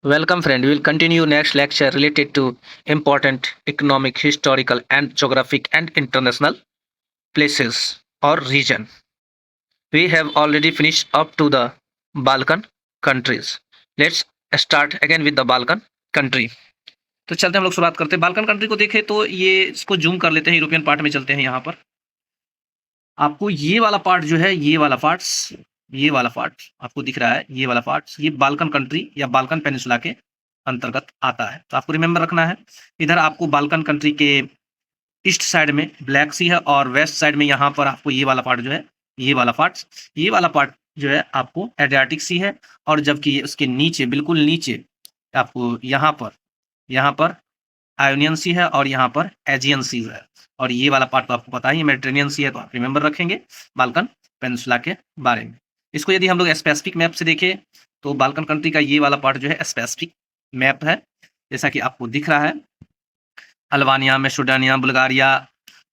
Welcome, friend. We will continue next lecture related to important economic, historical, and geographic and international places or region. We have already finished up to the Balkan countries. Let's start again with the Balkan country. तो चलते हम लोग शुरुआत करते हैं Balkan country को देखें तो ये इसको जूम कर लेते हैं यूरोपियन पार्ट में चलते हैं यहाँ पर आपको ये वाला पार्ट जो है ये वाला पार्ट आपको दिख रहा है ये वाला पार्ट ये बाल्कन कंट्री या बाल्कन पेनिसुला के अंतर्गत आता है तो आपको रिमेंबर रखना है इधर आपको बाल्कन कंट्री के ईस्ट साइड में ब्लैक सी है और वेस्ट साइड में यहाँ पर आपको ये वाला पार्ट जो है ये वाला पार्ट जो है आपको एड्रियाटिक सी है और जबकि उसके नीचे बिल्कुल नीचे आपको यहाँ पर आयोनियन सी है और यहाँ पर एजियन सी है और ये वाला पार्ट तो आपको पता ही मेडिटेरेनियन सी है तो आप रिमेंबर रखेंगे बाल्कन पेनिसुला के बारे में। इसको यदि हम लोग स्पेसिफिक मैप से देखें तो बाल्कन कंट्री का ये वाला पार्ट जो है स्पेसिफिक मैप है जैसा कि आपको दिख रहा है Albania, Macedonia, Bulgaria,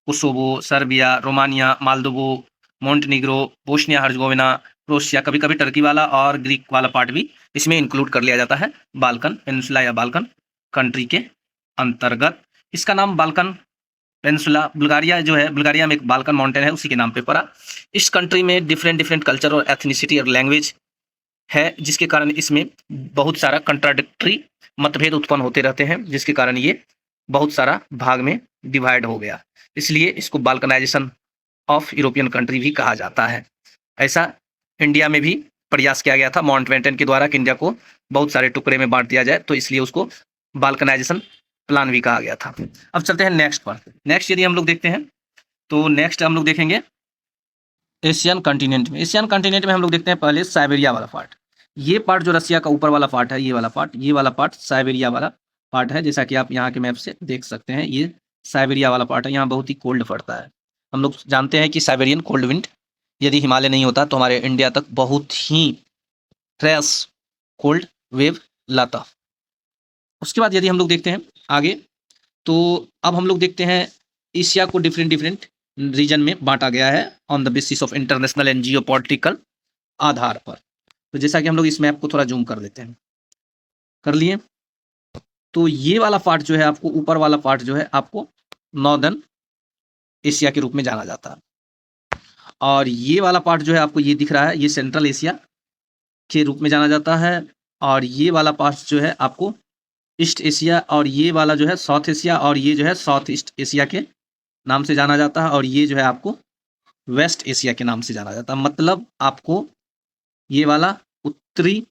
Kosovo, Serbia, Romania, Moldova, Montenegro, Bosnia Herzegovina, Croatia, कभी कभी टर्की वाला और ग्रीक वाला पार्ट भी इसमें इंक्लूड कर लिया जाता है बाल्कन पेनिसुला या बाल्कन कंट्री के अंतर्गत। इसका नाम बाल्कन पेनिसुला बुल्गारिया जो है बुल्गारिया में एक बाल्कन माउंटेन है उसी के नाम पे पड़ा। इस कंट्री में डिफरेंट कल्चर और एथनिसिटी और लैंग्वेज है जिसके कारण इसमें बहुत सारा कंट्राडिक्टरी मतभेद उत्पन्न होते रहते हैं जिसके कारण ये बहुत सारा भाग में डिवाइड हो गया, इसलिए इसको बाल्कनाइजेशन ऑफ यूरोपियन कंट्री भी कहा जाता है। ऐसा इंडिया में भी प्रयास किया गया था माउंटबेटन के द्वारा कि इंडिया को बहुत सारे टुकड़े में बांट दिया जाए तो इसलिए उसको बाल्कनाइजेशन प्लान भी कहा गया था। अब चलते हैं नेक्स्ट पर। नेक्स्ट यदि हम लोग देखते हैं तो नेक्स्ट हम लोग देखेंगे एशियन कॉन्टिनेंट में। एशियन कॉन्टिनेंट में हम लोग देखते हैं पहले साइबेरिया वाला पार्ट। ये पार्ट जो रसिया का ऊपर वाला पार्ट है ये वाला पार्ट साइबेरिया वाला पार्ट है जैसा कि आप यहाँ के मैप से देख सकते हैं। ये साइबेरिया वाला पार्ट है, यहाँ बहुत ही कोल्ड पड़ता है। हम लोग जानते हैं कि साइबेरियन कोल्ड विंड यदि हिमालय नहीं होता तो हमारे इंडिया तक बहुत ही फ्रेश कोल्ड वेव लाता। उसके बाद यदि हम लोग देखते हैं आगे तो अब हम लोग देखते हैं एशिया को डिफरेंट रीजन में बांटा गया है on the basis of international and geopolitical आधार पर। तो जैसा कि हम लोग इस मैप को थोड़ा जूम कर लेते हैं, कर लिए तो ये वाला पार्ट जो है आपको ऊपर वाला पार्ट जो है आपको नॉर्दर्न एशिया के रूप में जाना जाता है और ये वाला पार्ट जो है आपको ये दिख रहा है ये सेंट्रल एशिया के रूप में जाना जाता है और ये वाला पार्ट जो है आपको ईस्ट एशिया और ये वाला जो है साउथ एशिया और ये जो है साउथ ईस्ट एशिया के नाम से जाना जाता है और ये जो है आपको वेस्ट एशिया के नाम से जाना जाता है। मतलब आपको ये वाला उत्तरी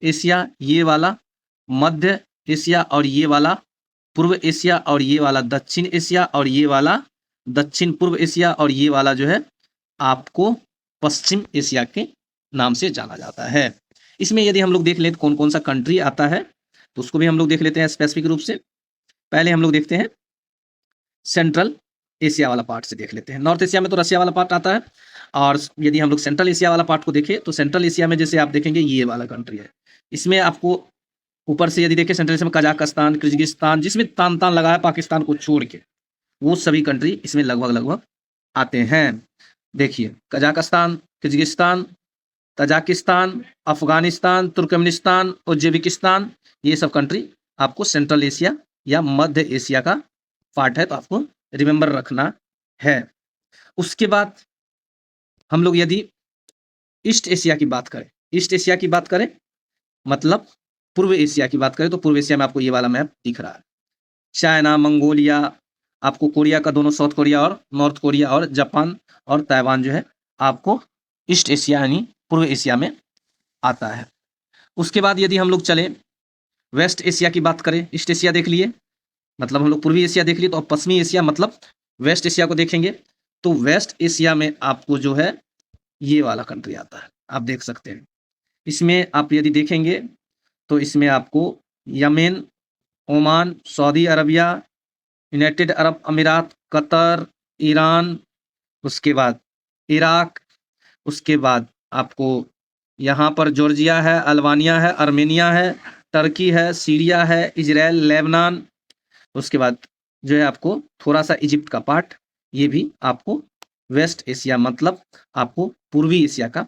एशिया, ये वाला मध्य एशिया और ये वाला पूर्व एशिया और ये वाला दक्षिण एशिया और ये वाला दक्षिण पूर्व एशिया और ये वाला जो है आपको पश्चिम एशिया के नाम से जाना जाता है। इसमें यदि हम लोग देख लें तो कौन कौन सा कंट्री आता है तो उसको भी हम लोग देख लेते हैं स्पेसिफिक रूप से। पहले हम लोग देखते हैं सेंट्रल एशिया वाला पार्ट से देख लेते हैं। नॉर्थ एशिया में तो रसिया वाला पार्ट आता है और यदि हम लोग सेंट्रल एशिया वाला पार्ट को देखें तो सेंट्रल एशिया में जैसे आप देखेंगे ये वाला कंट्री है। इसमें आपको ऊपर से यदि देखें सेंट्रल एशिया में कजाकिस्तान, किर्गिस्तान, जिसमें तान तान लगा है पाकिस्तान को छोड़ के, वो सभी कंट्री इसमें लगभग आते हैं। देखिए Kazakhstan, Kyrgyzstan, Tajikistan, Afghanistan, Turkmenistan, Uzbekistan, ये सब कंट्री आपको सेंट्रल एशिया या मध्य एशिया का पार्ट है तो आपको रिमेंबर रखना है। उसके बाद हम लोग यदि ईस्ट एशिया की बात करें मतलब पूर्व एशिया की बात करें तो पूर्व एशिया में आपको ये वाला मैप दिख रहा है। चाइना, मंगोलिया, आपको कोरिया का दोनों साउथ कोरिया और नॉर्थ कोरिया और जापान और ताइवान जो है आपको ईस्ट एशिया यानी पूर्व एशिया में आता है। उसके बाद यदि हम लोग चलें वेस्ट एशिया की बात करें, ईस्ट एशिया देख लिए मतलब हम लोग पूर्वी एशिया देख लिए तो अब पश्चिमी एशिया मतलब वेस्ट एशिया को देखेंगे तो वेस्ट एशिया में आपको जो है ये वाला कंट्री आता है, आप देख सकते हैं। इसमें आप यदि देखेंगे तो इसमें आपको Yemen, Oman, Saudi Arabia, United Arab Emirates, Qatar, Iran, उसके बाद इराक, उसके बाद आपको यहाँ पर जॉर्जिया है, अल्बानिया है, आर्मेनिया है, टर्की है, सीरिया है, इजराइल, लेबनान, उसके बाद जो है आपको थोड़ा सा इजिप्ट का पार्ट, ये भी आपको वेस्ट एशिया मतलब आपको पूर्वी एशिया का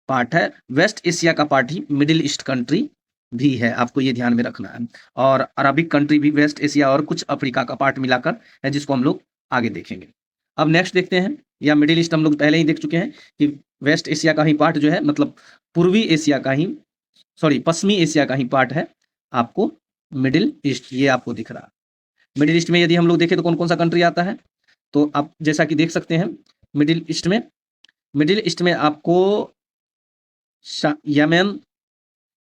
पार्ट है। वेस्ट एशिया का पार्ट ही मिडिल ईस्ट कंट्री भी है, आपको ये ध्यान में रखना है। और अरबिक कंट्री भी वेस्ट एशिया और कुछ अफ्रीका का पार्ट मिलाकर है, जिसको हम लोग आगे देखेंगे। अब नेक्स्ट देखते हैं, या मिडिल ईस्ट हम लोग पहले ही देख चुके हैं कि वेस्ट एशिया का ही पार्ट जो है, मतलब पूर्वी एशिया का ही, सॉरी पश्चिमी एशिया का ही पार्ट है आपको मिडिल ईस्ट, ये आपको दिख रहा है। मिडिल ईस्ट में यदि हम लोग देखें तो कौन कौन सा कंट्री आता है, तो आप जैसा कि देख सकते हैं मिडिल ईस्ट में आपको यमन,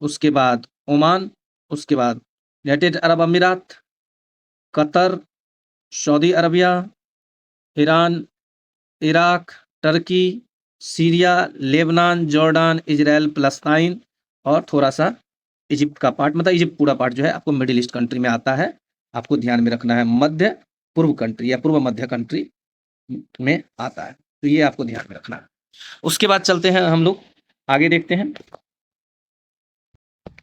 उसके बाद ओमान, उसके बाद United Arab Emirates, Qatar, Saudi Arabia, Iran, Iraq, Turkey, Syria, Lebanon, Jordan, Israel, Palestine और थोड़ा सा इजिप्ट का पार्ट, मतलब इजिप्ट पूरा पार्ट जो है आपको मिडिल ईस्ट कंट्री में आता है। आपको ध्यान में रखना है, मध्य पूर्व कंट्री या पूर्व मध्य कंट्री में आता है, तो ये आपको ध्यान में रखना है। उसके बाद चलते हैं हम लोग आगे, देखते हैं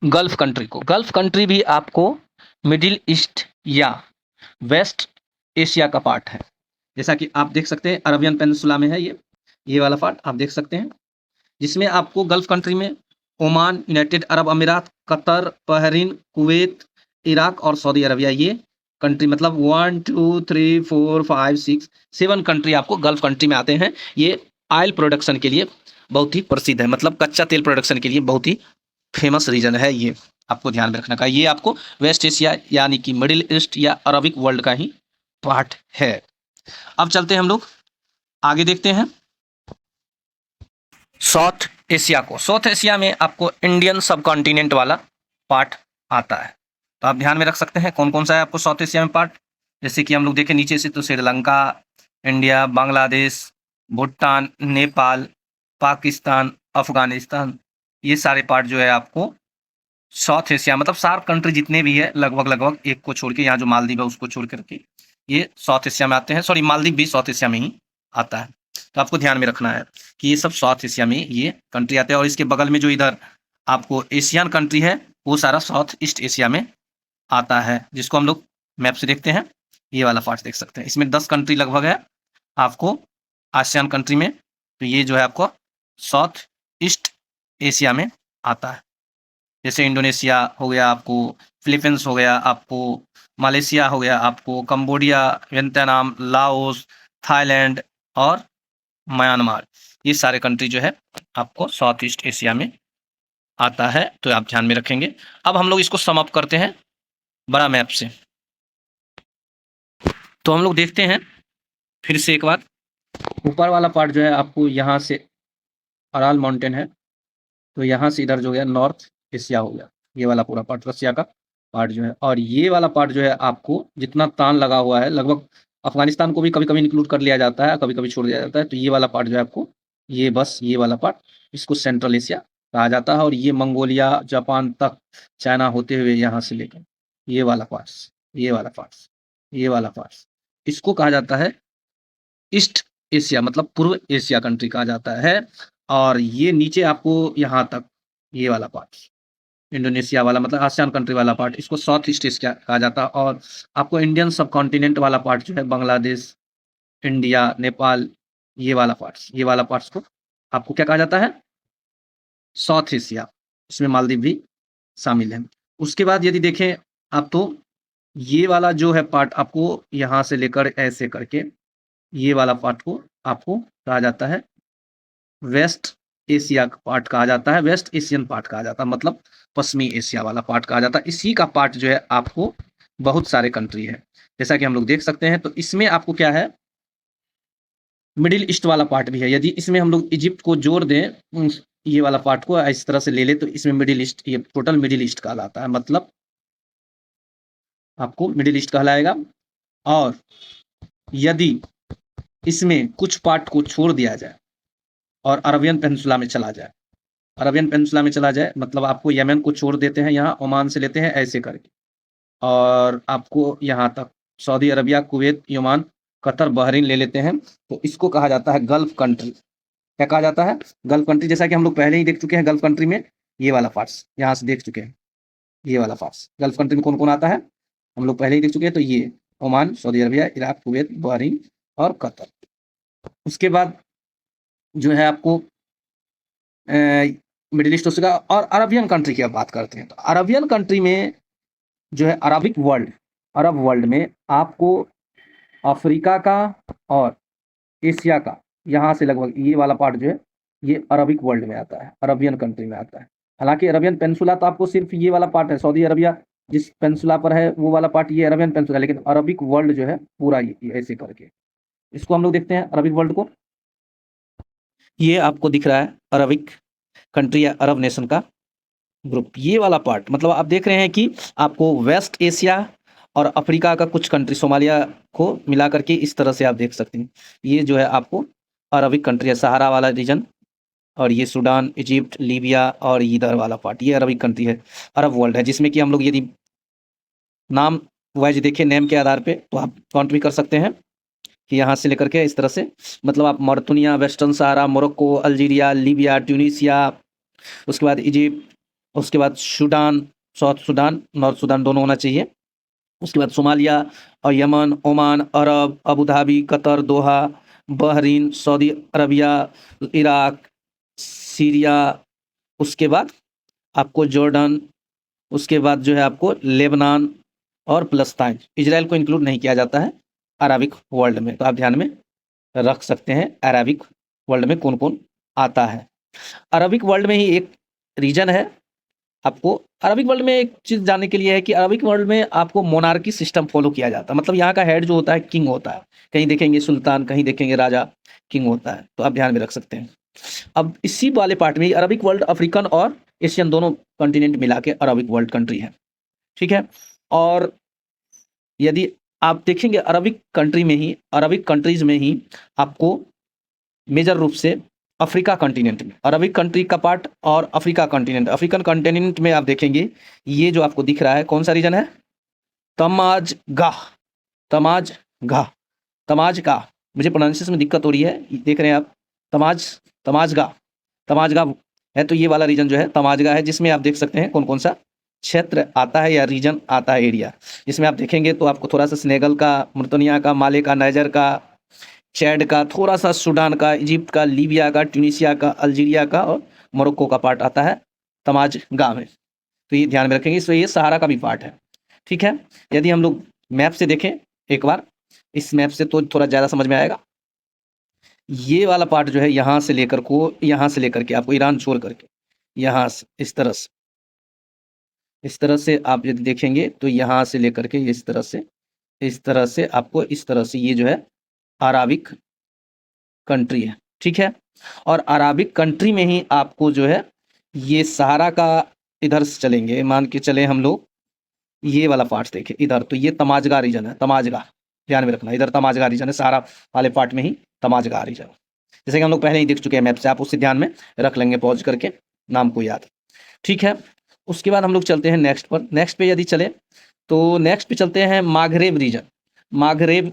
गल्फ कंट्री को। गल्फ कंट्री भी आपको मिडिल ईस्ट या वेस्ट एशिया का पार्ट है। जैसा कि आप देख सकते हैं अरबियन पेनिनसुला में है ये वाला पार्ट आप देख सकते हैं, जिसमें आपको गल्फ कंट्री में Oman, United Arab Emirates, Qatar, Bahrain, Kuwait, Iraq और सऊदी अरबिया, ये कंट्री मतलब 1 2 3 4 5 6 7 कंट्री आपको गल्फ कंट्री में आते हैं। ये ऑयल प्रोडक्शन के लिए बहुत ही प्रसिद्ध है, मतलब कच्चा तेल प्रोडक्शन के लिए बहुत ही फेमस रीजन है ये, आपको ध्यान में रखना का। ये आपको वेस्ट एशिया यानी कि मिडिल ईस्ट या अरबिक वर्ल्ड का ही पार्ट है। अब चलते हैं हम लोग आगे, देखते हैं साउथ एशिया को। साउथ एशिया में आपको इंडियन सब कॉन्टिनेंट वाला पार्ट आता है, तो आप ध्यान में रख सकते हैं कौन कौन सा है आपको साउथ एशिया में पार्ट। जैसे कि हम लोग देखें नीचे से, तो श्रीलंका, इंडिया, बांग्लादेश, भूटान, नेपाल, पाकिस्तान, अफगानिस्तान, ये सारे पार्ट जो है आपको साउथ एशिया, मतलब सार्क कंट्री जितने भी है लगभग एक को छोड़ के, यहाँ जो मालदीव है उसको छोड़ करके ये साउथ एशिया में आते हैं। सॉरी, मालदीव भी साउथ एशिया में ही आता है, तो आपको ध्यान में रखना है कि ये सब साउथ एशिया में ये कंट्री आते हैं। और इसके बगल में जो इधर आपको एशियन कंट्री है वो सारा साउथ ईस्ट एशिया में आता है, जिसको हम लोग मैप से देखते हैं। ये वाला पार्ट देख सकते हैं, इसमें 10 कंट्री लगभग है आपको आसियान कंट्री में, तो ये जो है आपको साउथ ईस्ट एशिया में आता है। जैसे इंडोनेशिया हो गया आपको, फिलीपींस हो गया आपको, मलेशिया हो गया आपको, कंबोडिया, वियतनाम, लाओस, थाईलैंड और म्यांमार, ये सारे कंट्री जो है आपको साउथ ईस्ट एशिया में आता है, तो आप ध्यान में रखेंगे। अब हम लोग इसको सम अप करते हैं बड़ा मैप से, तो हम लोग देखते हैं फिर से एक बार, ऊपर वाला पार्ट जो है आपको यहाँ से अराल माउंटेन है, तो यहाँ से इधर जो है नॉर्थ एशिया हो गया, ये वाला पूरा पार्ट रसिया का पार्ट जो है। और ये वाला पार्ट जो है आपको जितना तान लगा हुआ है, लगभग अफगानिस्तान को भी कभी कभी इंक्लूड कर लिया जाता है, कभी कभी छोड़ दिया जाता है, तो ये वाला पार्ट जो है आपको, ये बस ये वाला पार्ट, इसको सेंट्रल एशिया कहा जाता है। और ये मंगोलिया, जापान तक, चाइना होते हुए यहाँ से लेकर ये वाला पार्ट्स, ये वाला पार्ट्स, ये वाला पार्ट्स, इसको कहा जाता है ईस्ट एशिया, मतलब पूर्व एशिया कंट्री कहा जाता है। और ये नीचे आपको यहाँ तक ये वाला पार्ट, इंडोनेशिया वाला मतलब आसियान कंट्री वाला पार्ट, इसको साउथ ईस्ट एशिया कहा जाता है। और आपको इंडियन सब कॉन्टिनेंट वाला पार्ट जो है बांग्लादेश, इंडिया, नेपाल, ये वाला पार्ट्स को आपको क्या कहा जाता है, साउथ एशिया, इसमें मालदीव भी शामिल है। उसके बाद यदि देखें आप, तो ये वाला जो है पार्ट आपको यहाँ से लेकर ऐसे करके ये वाला पार्ट को आपको कहा जाता है वेस्ट एशिया का पार्ट कहा जाता है, वेस्ट एशियन पार्ट कहा जाता है, मतलब पश्चिमी एशिया वाला पार्ट कहा जाता है। इसी का पार्ट जो है आपको बहुत सारे कंट्री है, जैसा कि हम लोग देख सकते हैं। तो इसमें आपको क्या है, मिडिल ईस्ट वाला पार्ट भी है। यदि इसमें हम लोग इजिप्ट को जोड़ दें, ये वाला पार्ट को इस तरह से ले ले, तो इसमें मिडिल ईस्ट, ये टोटल मिडिल ईस्ट कहलाता है, मतलब आपको मिडिल ईस्ट कहलाएगा। और यदि इसमें कुछ पार्ट को छोड़ दिया जाए और अरबियन पेनिनसुला में चला जाए, अरबियन पेनिनसुला में चला जाए, मतलब आपको यमन को छोड़ देते हैं, यहाँ ओमान से लेते हैं ऐसे करके, और आपको यहाँ तक Saudi Arabia, Kuwait, Yemen, Qatar, Bahrain ले लेते हैं, तो इसको कहा जाता है गल्फ कंट्री। क्या कहा जाता है, गल्फ कंट्री। जैसा कि हम लोग पहले ही देख चुके हैं गल्फ कंट्री में ये वाला पार्ट्स, यहाँ से देख चुके हैं ये वाला पार्ट्स, गल्फ कंट्री में कौन कौन आता है हम लोग पहले ही देख चुके हैं। तो ये Oman, Saudi Arabia, Iraq, Kuwait, Bahrain और कतर। उसके बाद जो है आपको मिडिल ईस्ट उसका, और अरबियन कंट्री की अब बात करते हैं। तो अरबियन कंट्री में जो है अरबिक वर्ल्ड, अरब वर्ल्ड में आपको अफ्रीका का और एशिया का, यहाँ से लगभग ये वाला पार्ट जो है ये अरबिक वर्ल्ड में आता है, अरबियन कंट्री में आता है। हालांकि अरबियन पेंसुला तो आपको सिर्फ ये वाला पार्ट है, सऊदी अरबिया जिस पेंसुला पर है वो वाला पार्ट ये अरबियन पेंसुला है, लेकिन अरबिक वर्ल्ड जो है पूरा ये ऐसे करके, इसको हम लोग देखते हैं अरबिक वर्ल्ड को। ये आपको दिख रहा है अरबिक कंट्री या अरब नेशन का ग्रुप, ये वाला पार्ट मतलब आप देख रहे हैं कि आपको वेस्ट एशिया और अफ्रीका का कुछ कंट्री, सोमालिया को मिला करके इस तरह से आप देख सकते हैं। ये जो है आपको अरबिक कंट्री है, सहारा वाला रीजन, और ये सूडान, इजिप्ट, लीबिया और इधर वाला पार्ट ये अरबिक कंट्री है, अरब वर्ल्ड है, जिसमें कि हम लोग यदि नाम वाइज देखें, नेम के आधार पे, तो आप काउंट भी कर सकते हैं कि यहाँ से लेकर के इस तरह से, मतलब आप Mauritania, Western Sahara, Morocco, Algeria, Libya, Tunisia, उसके बाद इजिप्ट, उसके बाद Sudan, South Sudan, North Sudan दोनों होना चाहिए, उसके बाद सोमालिया और Yemen, Oman, Arab, Abu Dhabi, Qatar, Doha, Bahrain, Saudi Arabia, Iraq, Syria, उसके बाद आपको जॉर्डन, उसके बाद जो है आपको लेबनान और फलस्तीन, इजराइल को इंक्लूड नहीं किया जाता है अरबिक वर्ल्ड में, तो आप ध्यान में रख सकते हैं अरबिक वर्ल्ड में कौन कौन आता है। अरबिक वर्ल्ड में ही एक रीजन है, आपको अरबिक वर्ल्ड में एक चीज़ जानने के लिए है कि अरबिक वर्ल्ड में आपको मोनार्की सिस्टम फॉलो किया जाता है, मतलब यहाँ का हेड जो होता है किंग होता है, कहीं देखेंगे सुल्तान, कहीं देखेंगे राजा, किंग होता है, तो आप ध्यान में रख सकते हैं। अब इसी वाले पार्ट में अरबिक वर्ल्ड अफ्रीकन और एशियन दोनों कॉन्टिनेंट मिला के अरबिक वर्ल्ड कंट्री है, ठीक है। और यदि आप देखेंगे अरबिक कंट्री में ही, अरबिक कंट्रीज में ही आपको मेजर रूप से अफ्रीका कॉन्टिनेंट में, अरबिक कंट्री का पार्ट और अफ्रीका कॉन्टिनेंट, अफ्रीकन कॉन्टिनेंट में आप देखेंगे ये जो आपको दिख रहा है कौन सा रीजन है, तमाजगाह, तमाजगाह, तमाजगाह, मुझे प्रोनाउंसिएशन में दिक्कत हो रही है, देख रहे हैं आप, तमाजगाह, तमाजगाह है, तो ये वाला रीजन जो है तमाजगाह है, जिसमें आप देख सकते हैं कौन कौन सा क्षेत्र आता है या रीजन आता है, एरिया, जिसमें आप देखेंगे तो आपको थोड़ा सा सेनेगल का, मुर्तनिया का, माले का, नाइजर का, चैड का, थोड़ा सा सूडान का, इजिप्ट का, लीबिया का, ट्यूनीसिया का, अल्जीरिया का और मोरक्को का पार्ट आता है तमाजगाह में, तो ये ध्यान में रखेंगे। इसमें ये सहारा का भी पार्ट है, ठीक है। यदि हम लोग मैप से देखें एक बार, इस मैप से तो थोड़ा ज़्यादा समझ में आएगा, ये वाला पार्ट जो है यहाँ से लेकर को, यहाँ से लेकर के आपको ईरान छोड़ करके यहाँ से इस तरह से, इस तरह से आप यदि देखेंगे तो यहाँ से लेकर के इस तरह से, इस तरह से आपको इस तरह से ये जो है अराबिक कंट्री है, ठीक है। और अराबिक कंट्री में ही आपको जो है ये सहारा का, इधर से चलेंगे, मान के चले हम लोग ये वाला पार्ट देखें इधर, तो ये तमाजगा रीजन है, तमाजगा ध्यान में रखना, इधर तमाजगा रीजन है, सहारा वाले पार्ट में ही तमाजगा रीजन, जैसे कि हम लोग पहले ही देख चुके हैं मैप से, आप उससे ध्यान में रख लेंगे पॉज करके नाम को याद, ठीक है। उसके बाद हम लोग चलते हैं नेक्स्ट पर, नेक्स्ट पे यदि चले तो नेक्स्ट पे चलते हैं माघरेब रीजन, माघरेब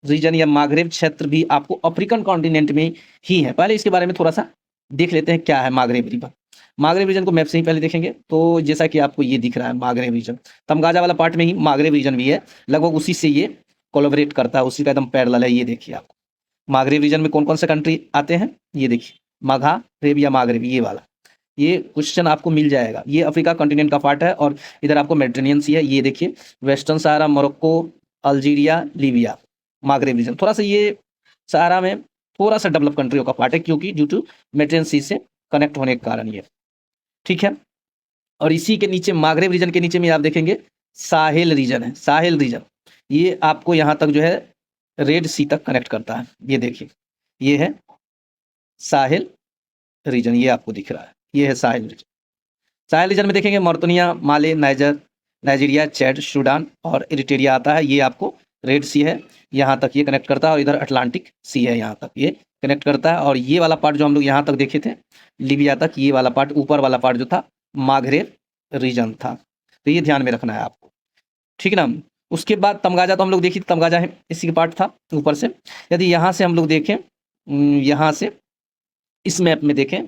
रीजन या माघरेब क्षेत्र भी आपको अफ्रीकन कॉन्टिनेंट में ही है। पहले इसके बारे में थोड़ा सा देख लेते हैं क्या है माघरेब रीजन। माघरेब रीजन को मैप से ही पहले देखेंगे तो जैसा कि आपको ये दिख रहा है माघरेब रीजन, तमगाजा वाला पार्ट में ही माघरेब रीजन भी है, लगभग उसी से ये कोलैबोरेट करता है, उसी का एकदम पैरेलल है। ये देखिए आपको माघरेब रीजन में कौन कौन से कंट्री आते हैं, ये देखिए माघारेब या माघरेब, ये वाला, ये क्वेश्चन आपको मिल जाएगा। ये अफ्रीका कॉन्टिनेंट का पार्ट है और इधर आपको मेडिटेरेनियन सी है, ये देखिए Western Sahara, Morocco, Algeria, Libya, Maghreb region, थोड़ा सा ये सहारा में थोड़ा सा डेवलप कंट्रियों का पार्ट है, क्योंकि ड्यू टू मेडिटेरेनियन सी से कनेक्ट होने के कारण ये, ठीक है। और इसी के नीचे माघरेब रीजन के नीचे में आप देखेंगे साहेल रीजन है, साहेल रीजन, ये आपको यहाँ तक जो है रेड सी तक कनेक्ट करता है, ये देखिए ये है साहेल रीजन, ये आपको दिख रहा है, ये है साहेल रीजन। साहेल रीजन में देखेंगे मॉरिटानिया, माले, नाइजीरिया, चैड, सूडान और इरिट्रिया आता है, ये आपको रेड सी है, यहाँ तक ये कनेक्ट करता है, और इधर अटलांटिक सी है, यहाँ तक ये कनेक्ट करता है। और ये वाला पार्ट जो हम लोग यहाँ तक देखे थे लीबिया तक, ये वाला पार्ट ऊपर वाला पार्ट जो था माघरेब रीजन था, तो ये ध्यान में रखना है आपको, ठीक है ना। उसके बाद तमगाजा तो हम लोग देखिए, तमगाजा है इसी के पार्ट था ऊपर से। यदि यहाँ से हम लोग देखें, यहाँ से इस मैप में देखें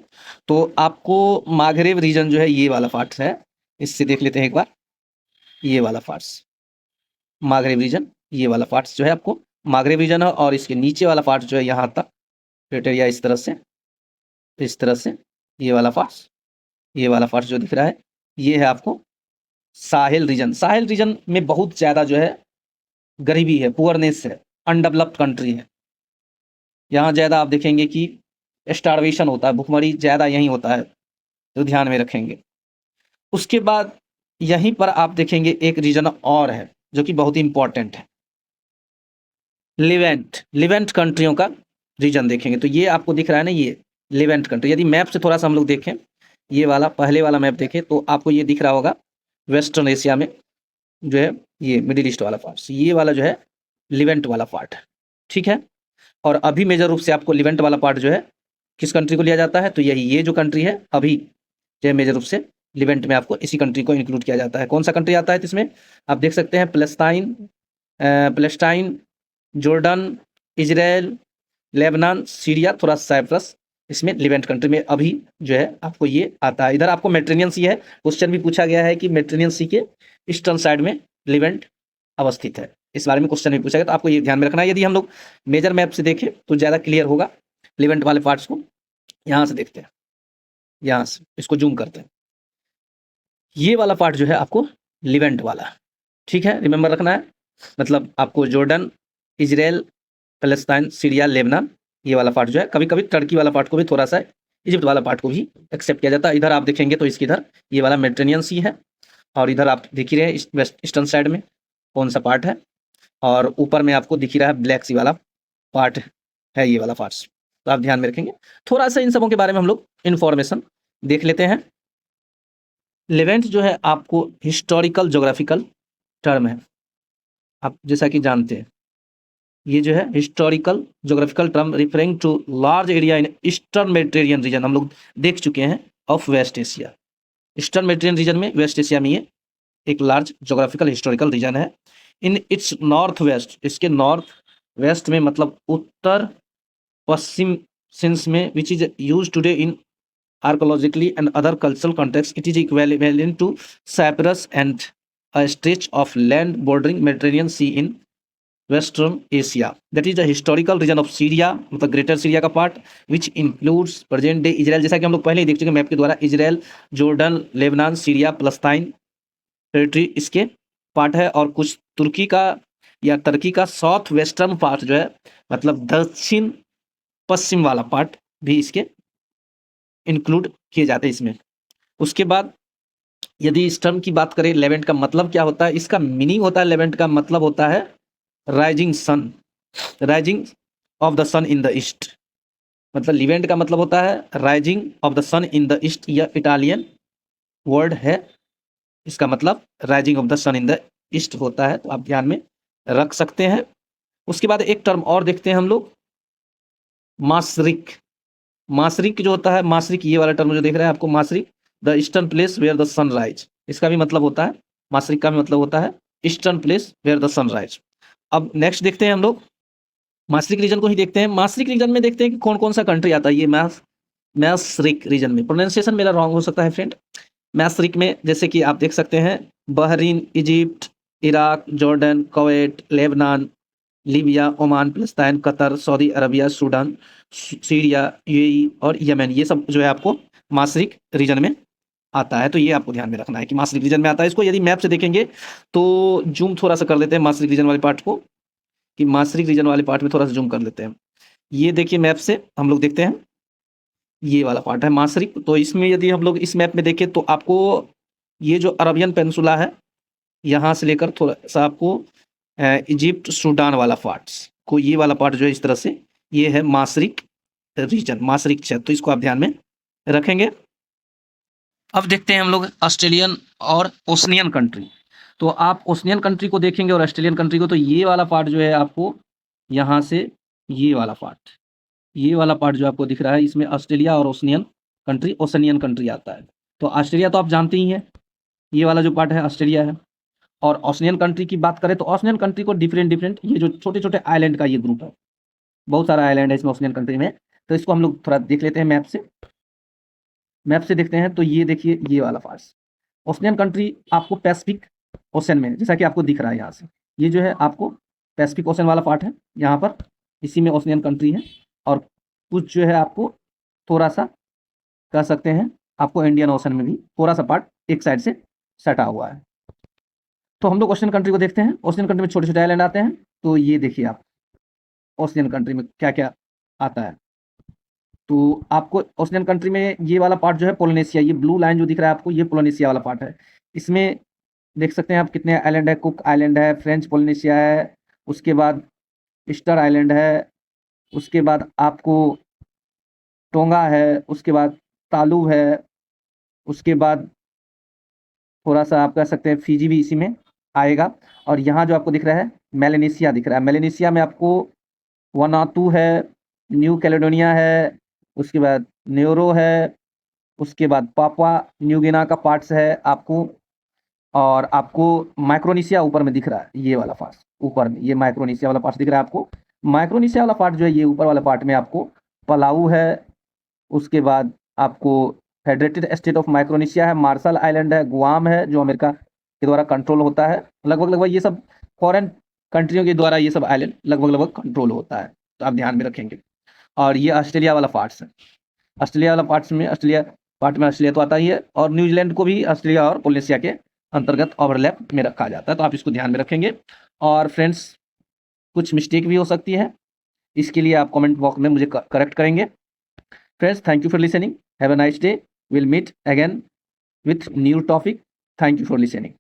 तो आपको माघरेब रीजन जो है ये वाला पार्ट है, इससे देख लेते हैं एक बार, ये वाला पार्ट्स माघरेब रीजन, ये वाला पार्ट्स जो है आपको माघरेब रीजन है, और इसके नीचे वाला पार्ट जो है यहाँ तक क्राइटेरिया इस तरह से, इस तरह से ये वाला पार्ट्स ये वाला पार्ट जो दिख रहा है ये है आपको साहिल रीजन। साहिल रीजन में बहुत ज़्यादा जो है गरीबी है, पुअरनेस है, अनडेवलप्ड कंट्री है। यहाँ ज़्यादा आप देखेंगे कि स्टारवेशन होता है, भुखमरी ज़्यादा यहीं होता है, तो ध्यान में रखेंगे। उसके बाद यहीं पर आप देखेंगे एक रीजन और है जो कि बहुत ही इंपॉर्टेंट है, लिवेंट कंट्रियों का रीजन देखेंगे तो ये आपको दिख रहा है ना, ये लिवेंट कंट्री। यदि मैप से थोड़ा सा हम लोग देखें, ये वाला पहले वाला मैप देखें तो आपको ये दिख रहा होगा वेस्टर्न एशिया में जो है ये मिडिल ईस्ट वाला पार्ट, ये वाला जो है लिवेंट वाला पार्ट है, ठीक है। और अभी मेजर रूप से आपको लिवेंट वाला पार्ट जो है किस कंट्री को लिया जाता है, तो यही ये जो कंट्री है अभी जो है मेजर रूप से लिवेंट में आपको इसी कंट्री को इंक्लूड किया जाता है। कौन सा कंट्री आता है इसमें, आप देख सकते हैं Palestine, Jordan, Israel, Lebanon, Syria, थोड़ा साइप्रस, इसमें लिवेंट कंट्री में अभी जो है आपको ये आता है। इधर आपको मेडिटेरेनियन सी है, क्वेश्चन भी पूछा गया है कि मेडिटेरेनियन सी के ईस्टर्न साइड में लिवेंट अवस्थित है, इस बारे में क्वेश्चन भी पूछा गया, तो आपको ये ध्यान में रखना है। यदि हम लोग मेजर मैप से देखें तो ज़्यादा क्लियर होगा। लिवेंट वाले पार्ट्स को यहाँ से देखते हैं, यहाँ से इसको जूम करते हैं, ये वाला पार्ट जो है आपको लिवेंट वाला, ठीक है, रिमेंबर रखना है। मतलब आपको Jordan, Israel, Palestine, Syria, Lebanon, ये वाला पार्ट जो है, कभी कभी टर्की वाला पार्ट को भी थोड़ा सा, इजिप्ट वाला पार्ट को भी एक्सेप्ट किया जाता है। इधर आप देखेंगे तो इसकी इधर ये वाला मेडिटेरेनियन सी है, और इधर आप देख ही रहे हैं वेस्ट ईस्टर्न साइड में कौन सा पार्ट है, और ऊपर में आपको दिख ही रहा है ब्लैक सी वाला पार्ट है, ये वाला पार्ट्स, तो आप ध्यान में रखेंगे। थोड़ा सा इन सबों के बारे में हम लोग इन्फॉर्मेशन देख लेते हैं। लिवेंट जो है आपको हिस्टोरिकल जोग्राफिकल टर्म है, आप जैसा कि जानते हैं ये जो है historical geographical term referring to large area in eastern Mediterranean region, हम लोग देख चुके हैं, of west Asia. Eastern Mediterranean region में, वेस्ट एशिया में ये एक लार्ज जोग्राफिकल हिस्टोरिकल रीजन है। इन इट्स नॉर्थ वेस्ट, इसके नॉर्थ वेस्ट में मतलब उत्तर पश्चिम सेंस में, which is use today in archaeologically and other cultural contexts, it is equivalent to Cyprus and a stretch of land bordering Mediterranean Sea in Western Asia. That is the historical region of Syria, मतलब greater Syria का part, which includes present day Israel, जैसा कि हम लोग पहले ही देख चुके map के द्वारा, Israel, Jordan, Lebanon, Syria, Palestine territory इसके पार्ट है, और कुछ तुर्की का या टर्की का साउथ वेस्टर्न पार्ट जो है, मतलब दक्षिण पश्चिम वाला पार्ट भी इसके इंक्लूड किए जाते हैं इसमें। उसके बाद यदि इस टर्म की बात करें, लेवेंट का मतलब क्या होता है, इसका मीनिंग होता है, लेवेंट का मतलब होता है rising sun, rising of the sun in the east, मतलब लिवेंट का मतलब होता है rising of the sun in the east, यह इटालियन वर्ड है, इसका मतलब rising of the sun in the east होता है, तो आप ध्यान में रख सकते हैं। उसके बाद एक टर्म और देखते हैं हम लोग, मासरिक। मासरिक जो होता है, मासरिक ये वाला टर्म जो देख रहे हैं आपको, Mashriq the eastern place where the sun rise, इसका भी मतलब होता है, मासरिक का भी मतलब होता है eastern place where the sun rise. अब नेक्स्ट देखते हैं हम लोग, मासरिक रीजन को ही देखते हैं। मासरिक रीजन में देखते हैं कि कौन कौन सा कंट्री आता है, ये मासरिक रीजन में, प्रोनाउंसिएशन मेरा रॉन्ग हो सकता है फ्रेंड। मासरिक में जैसे कि आप देख सकते हैं, Bahrain, Egypt, Iraq, Jordan, Kuwait, Lebanon, Libya, Oman, Palestine, Qatar, Saudi Arabia, Sudan, Syria, UAE और यमन, ये सब जो है आपको मासरिक रीजन में आता है, तो ये आपको ध्यान में रखना है कि मासरिक रीजन में आता है। इसको यदि मैप से देखेंगे तो जूम थोड़ा सा कर लेते हैं मासरिक रीजन वाले पार्ट को, कि मासरिक रीजन वाले पार्ट में थोड़ा सा जूम कर लेते हैं। ये देखिए मैप से हम लोग देखते हैं, ये वाला पार्ट है मासरिक, तो इसमें यदि हम लोग इस मैप में देखें तो आपको ये जो अरबियन पेनिनसुला है, यहाँ से लेकर थोड़ा सा आपको इजिप्ट, सूडान वाला पार्ट्स को, ये वाला पार्ट जो है इस तरह से, ये है मासरिक रीजन, मासरिक क्षेत्र, तो इसको आप ध्यान में रखेंगे। अब देखते हैं हम लोग ऑस्ट्रेलियन और ओशनियन कंट्री, तो आप ओशनियन कंट्री को देखेंगे और ऑस्ट्रेलियन कंट्री को, तो ये वाला पार्ट जो है आपको यहाँ से, ये वाला पार्ट, ये वाला पार्ट जो आपको दिख रहा है, इसमें ऑस्ट्रेलिया और ओशनियन कंट्री, ओशनियन कंट्री आता है। तो ऑस्ट्रेलिया तो आप जानते ही हैं, ये वाला जो पार्ट है ऑस्ट्रेलिया है। और ओशनियन कंट्री की बात करें तो ओशनियन कंट्री को डिफरेंट डिफरेंट, ये जो छोटे छोटे आइलैंड का ये ग्रुप है, बहुत सारा आइलैंड है इसमें ओशनियन कंट्री में, तो इसको हम लोग थोड़ा देख लेते हैं मैप से। मैप से देखते हैं तो ये देखिए, ये वाला पार्ट ओशनियन कंट्री आपको पैसिफिक ओशन में, जैसा कि आपको दिख रहा है यहाँ से, ये जो है आपको पैसिफिक ओशन वाला पार्ट है, यहाँ पर इसी में ओशनियन कंट्री है। और कुछ जो है आपको थोड़ा सा कह सकते हैं आपको इंडियन ओशन में भी थोड़ा सा पार्ट एक साइड से सटा हुआ है। तो हम लोग ओशियन कंट्री को देखते हैं। ओशियन कंट्री में छोटे छोटे आइलैंड आते हैं। तो ये देखिए आप ओशियन कंट्री में क्या क्या आता है। तो आपको ओशियन कंट्री में ये वाला पार्ट जो है पोलिनेशिया, ये ब्लू लाइन जो दिख रहा है आपको, ये पोलिनेशिया वाला पार्ट है। इसमें देख सकते हैं आप कितने आइलैंड है। कुक आइलैंड है, फ्रेंच पोलिनेशिया है, उसके बाद ईस्टर आइलैंड है, उसके बाद आपको टोंगा है, उसके बाद तालु है, उसके बाद थोड़ा सा आप कह सकते हैं फिजी भी इसी में आएगा। और यहाँ जो आपको दिख रहा है मेलेनेशिया दिख रहा है। मेलेनेशिया में आपको वनातू है, न्यू कैलेडोनिया है, उसके बाद न्यूरो है, उसके बाद पापुआ न्यू गिना का पार्ट्स है आपको। और आपको माइक्रोनेशिया ऊपर में दिख रहा है, ये वाला पार्ट ऊपर में, ये माइक्रोनेशिया वाला पार्ट दिख रहा है आपको। माइक्रोनेशिया वाला पार्ट जो है ये ऊपर वाला पार्ट में आपको पलाऊ है, उसके बाद आपको फेडरेटेड स्टेट ऑफ माइक्रोनेशिया है, मार्शल आइलैंड है, गुआम है जो अमेरिका के द्वारा कंट्रोल होता है। लगभग लगभग ये सब फॉरेन कंट्रियों के द्वारा ये सब आइलैंड लगभग लगभग कंट्रोल होता है, तो आप ध्यान में रखेंगे। और ये ऑस्ट्रेलिया वाला पार्ट्स है। ऑस्ट्रेलिया वाला पार्ट्स में ऑस्ट्रेलिया पार्ट में ऑस्ट्रेलिया तो आता ही है, और न्यूजीलैंड को भी ऑस्ट्रेलिया और पोलिनेशिया के अंतर्गत ओवरलैप में रखा जाता है, तो आप इसको ध्यान में रखेंगे। और फ्रेंड्स कुछ मिस्टेक भी हो सकती है, इसके लिए आप कमेंट बॉक्स में मुझे करेक्ट करेंगे। Friends thank you for listening, have a nice day, will meet again with new topic. Thank you for listening.